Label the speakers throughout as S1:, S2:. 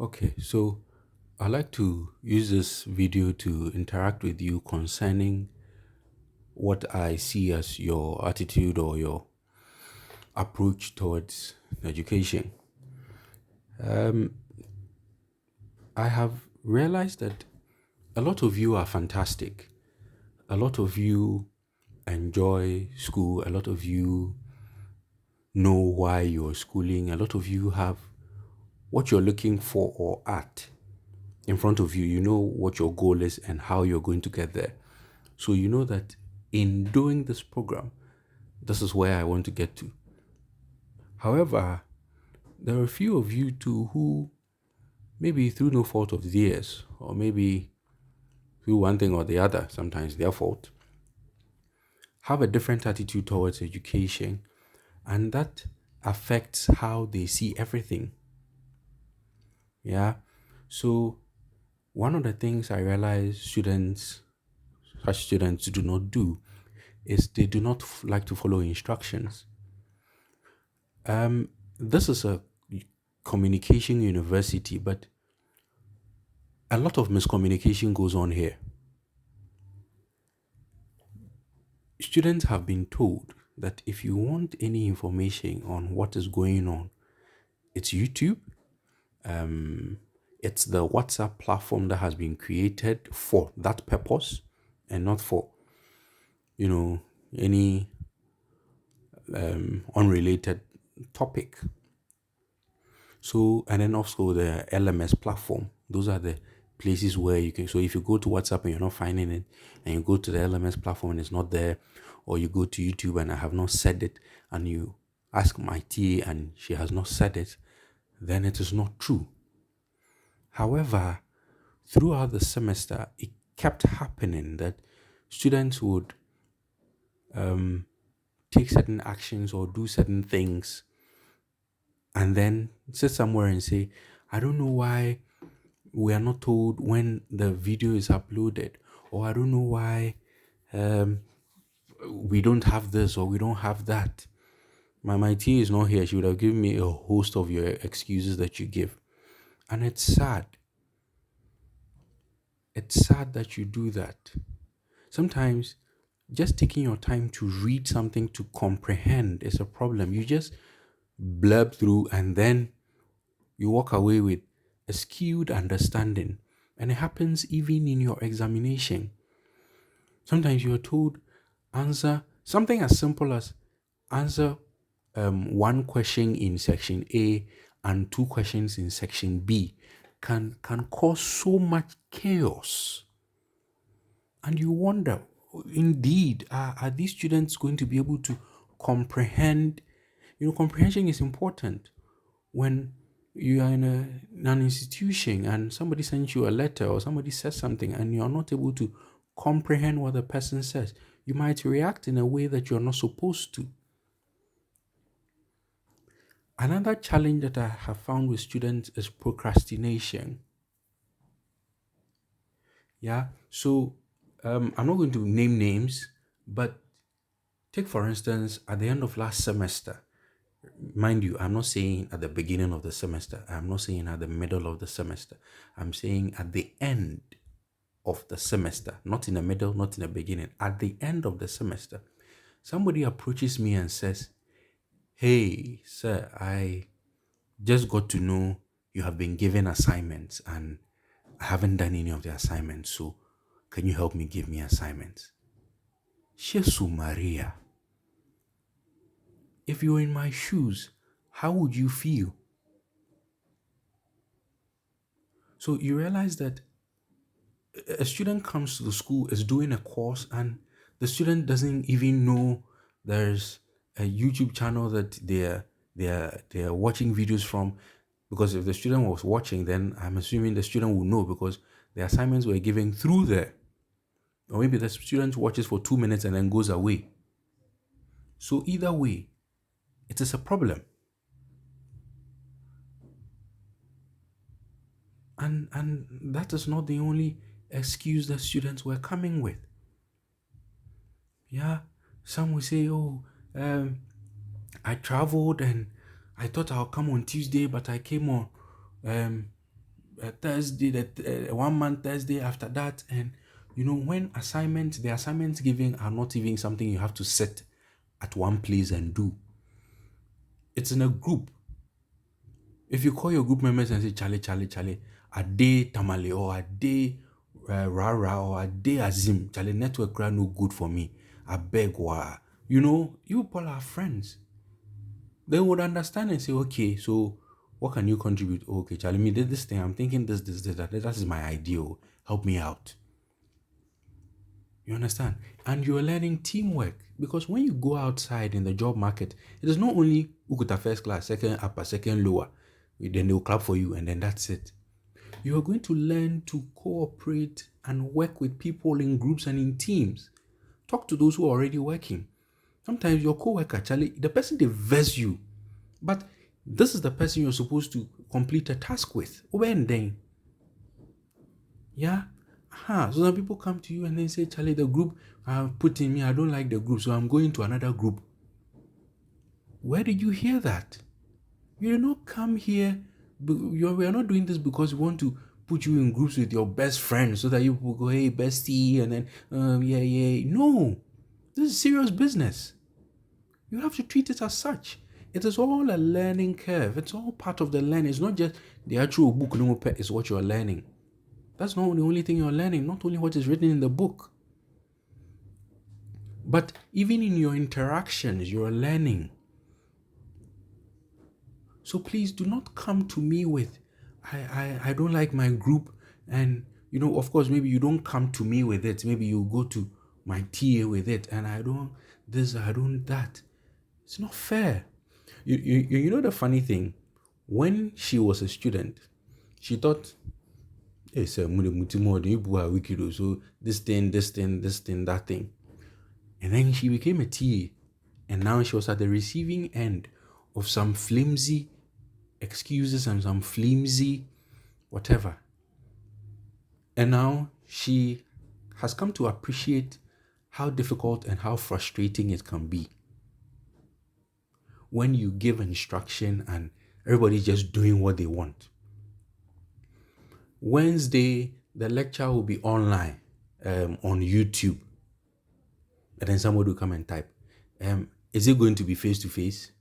S1: Okay, so I'd like to use this video to interact with you concerning what I see as your attitude or your approach towards education. I have realized that a lot of you are fantastic. A lot of you enjoy school. A lot of you know why you're schooling. A lot of you have what you're looking for or at in front of you. You know what your goal is and how you're going to get there. So you know that in doing this program, this is where I want to get to. However, there are a few of you too who, maybe through no fault of theirs, or maybe through one thing or the other, sometimes their fault, have a different attitude towards education, and that affects how they see everything. Yeah. So one of the things I realize such students do not do is they do not like to follow instructions. This is a communication university, but a lot of miscommunication goes on here. Students have been told that if you want any information on what is going on, it's YouTube, it's the WhatsApp platform that has been created for that purpose and not for, you know, any unrelated topic. So, and then also the LMS platform. Those are the places where you can. So, if you go to WhatsApp and you're not finding it, and you go to the LMS platform and it's not there, or you go to YouTube and I have not said it, and you ask my TA and she has not said it, then it is not true. However, throughout the semester, it kept happening that students would take certain actions or do certain things and then sit somewhere and say, I don't know why we are not told when the video is uploaded, or I don't know why um, we don't have this or we don't have that. My tea is not here. She would have given me a host of your excuses that you give. And it's sad. It's sad that you do that. Sometimes just taking your time to read something to comprehend is a problem. You just blurb through and then you walk away with a skewed understanding. And it happens even in your examination. Sometimes you are told answer something as simple as answer one question in section A and two questions in section B can cause so much chaos. And you wonder, indeed, are these students going to be able to comprehend? Comprehension is important when you are in an institution and somebody sends you a letter or somebody says something and you are not able to comprehend what the person says. You might react in a way that you're not supposed to. Another challenge that I have found with students is procrastination. Yeah. So I'm not going to name names, but take for instance, at the end of last semester, mind you, I'm not saying at the beginning of the semester, I'm not saying at the middle of the semester, I'm saying at the end of the semester, not in the middle, not in the beginning, at the end of the semester, somebody approaches me and says, hey, sir, I just got to know you have been given assignments and I haven't done any of the assignments. So can you help me give me assignments? Shesu Maria, if you were in my shoes, how would you feel? So you realize that a student comes to the school, is doing a course, and the student doesn't even know there's a YouTube channel that they're watching videos from. Because if the student was watching, then I'm assuming the student will know because the assignments were given through there. Or maybe the student watches for 2 minutes and then goes away. So either way, it is a problem. And that is not the only excuse that students were coming with. Yeah, some will say, oh, um, I traveled and I thought I'll come on Tuesday, but I came on um, Thursday, 1 month Thursday after that. And when the assignments given are not even something you have to sit at one place and do. It's in a group. If you call your group members and say, Charlie, Charlie, Charlie, a day tamale or a day rara or a day azim, Charlie, network crowd no good for me. I beg wa. You people are friends. They would understand and say, okay, so what can you contribute? Okay, Charlie, me did this thing. I'm thinking this, that. That is my ideal. Help me out. You understand? And you're learning teamwork because when you go outside in the job market, it is not only Ukuta first class, second upper, second lower. Then they'll clap for you and then that's it. You are going to learn to cooperate and work with people in groups and in teams. Talk to those who are already working. Sometimes your co-worker, Charlie, the person they verse you, but this is the person you're supposed to complete a task with. When then? Yeah? So some people come to you and then say, Charlie, the group put in me, I don't like the group, so I'm going to another group. Where did you hear that? You did not come here. We are not doing this because we want to put you in groups with your best friend so that you will go, hey, bestie, and then, yeah. No, this is serious business. You have to treat it as such. It is all a learning curve. It's all part of the learning. It's not just the actual book is what you're learning. That's not the only thing you're learning, not only what is written in the book. But even in your interactions, you're learning. So please do not come to me with, I don't like my group. And, of course, maybe you don't come to me with it. Maybe you go to my TA with it. And I don't this, I don't that. It's not fair. You know the funny thing? When she was a student, she thought, it's a wicked, so this thing, that thing. And then she became a TA. And now she was at the receiving end of some flimsy excuses and some flimsy whatever. And now she has come to appreciate how difficult and how frustrating it can be when you give instruction and everybody's just doing what they want. Wednesday, the lecture will be online on YouTube. And then somebody will come and type, is it going to be face-to-face?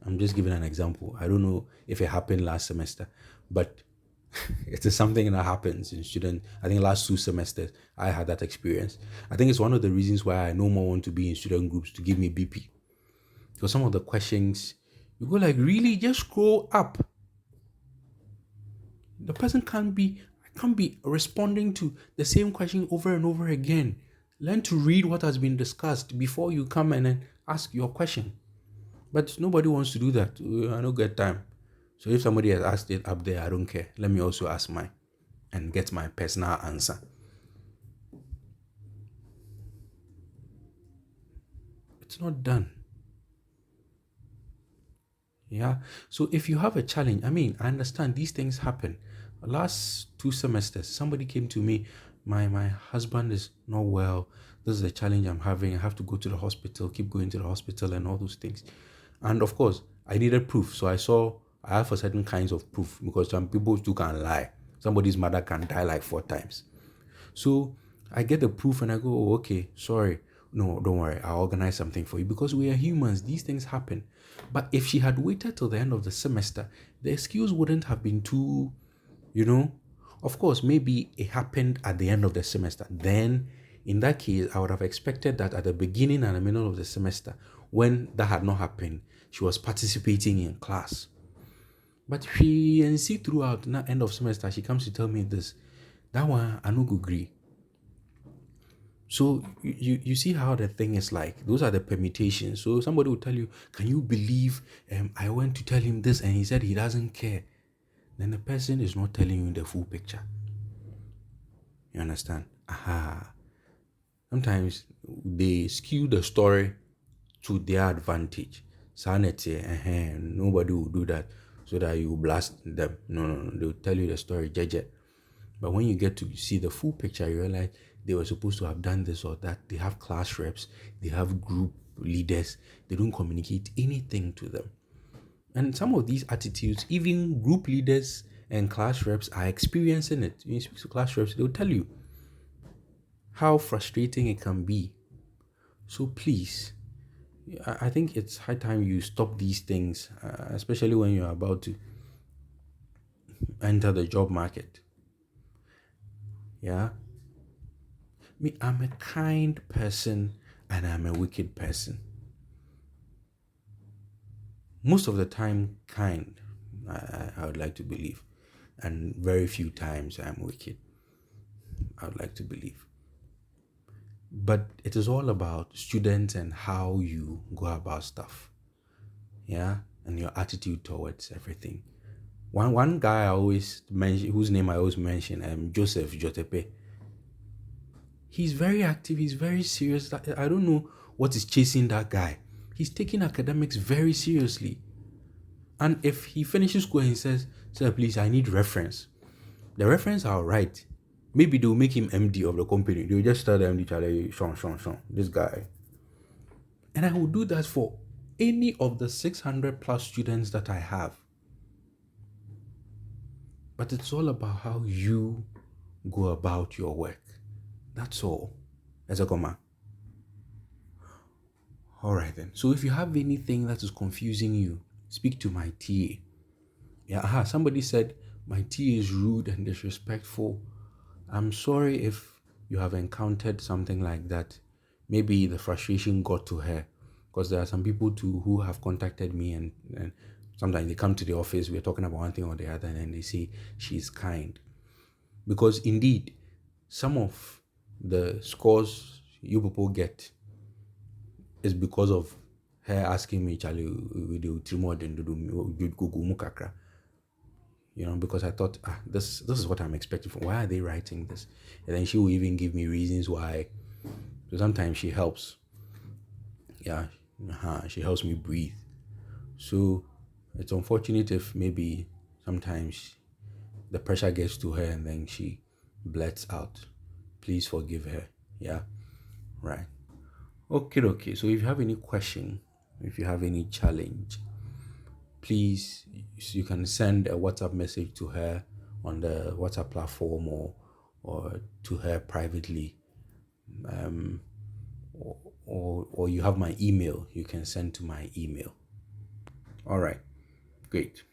S1: I'm just giving an example. I don't know if it happened last semester, but it is something that happens in student. I think last 2 semesters, I had that experience. I think it's one of the reasons why I no more want to be in student groups to give me BP. Because some of the questions, you go like, really, just scroll up. The person can't be responding to the same question over and over again. Learn to read what has been discussed before you come and then ask your question. But nobody wants to do that. I don't get time. So if somebody has asked it up there, I don't care. Let me also ask mine and get my personal answer. It's not done. Yeah. So if you have a challenge, I understand these things happen. Last 2 semesters, somebody came to me, my husband is not well. This is a challenge I'm having. I have to go to the hospital, keep going to the hospital and all those things. And of course, I needed proof. So I have for certain kinds of proof because some people too can lie. Somebody's mother can die like 4 times. So I get the proof and I go, oh, okay, sorry. No, don't worry. I'll organize something for you because we are humans. These things happen. But if she had waited till the end of the semester, the excuse wouldn't have been too, Of course, maybe it happened at the end of the semester. Then, in that case, I would have expected that at the beginning and the middle of the semester, when that had not happened, she was participating in class. But she and see throughout the end of semester, she comes to tell me this. That one, I no go agree. So you see how the thing is like. Those are the permutations. So somebody will tell you, can you believe I went to tell him this and he said he doesn't care? Then the person is not telling you the full picture. You understand? Sometimes they skew the story to their advantage. Sanity, nobody will do that so that you blast them. No. They'll tell you the story, jeje. But when you get to see the full picture, you realize they were supposed to have done this or that. They have class reps, they have group leaders. They don't communicate anything to them. And some of these attitudes, even group leaders And class reps are experiencing it. When you speak to class reps, they'll tell you how frustrating it can be. So please, I think it's high time you stop these things, especially when you're about to enter the job market. Yeah. Me, I'm a kind person and I'm a wicked person. Most of the time, kind, I would like to believe. And very few times I'm wicked, I would like to believe. But it is all about students and how you go about stuff. Yeah. And your attitude towards everything. One guy I always mention, whose name I always mention, Joseph Jotepe. He's very active. He's very serious. I don't know what is chasing that guy. He's taking academics very seriously. And if he finishes school and he says, "Sir, please, I need reference," the reference are right. Maybe they'll make him MD of the company. They'll just tell the MD, Charlie, Sean, this guy. And I will do that for any of the 600 plus students that I have. But it's all about how you go about your work. That's all. As a comma. All right then. So if you have anything that is confusing you, speak to my TA. Yeah, somebody said my TA is rude and disrespectful. I'm sorry if you have encountered something like that. Maybe the frustration got to her, because there are some people too who have contacted me, and sometimes they come to the office, we're talking about one thing or the other, and then they say she's kind. Because indeed, some of the scores you people get is because of her asking me, Charlie, we do three more than do Google Mukakra. Because I thought, this is what I'm expecting from. Why are they writing this? And then she will even give me reasons why. So sometimes she helps. Yeah, she helps me breathe. So it's unfortunate if maybe sometimes the pressure gets to her and then she blets out. Please forgive her. Yeah, right. Okay. So if you have any question, if you have any challenge, please, you can send a WhatsApp message to her on the WhatsApp platform, or to her privately, or you have my email, you can send to my email. All right, great.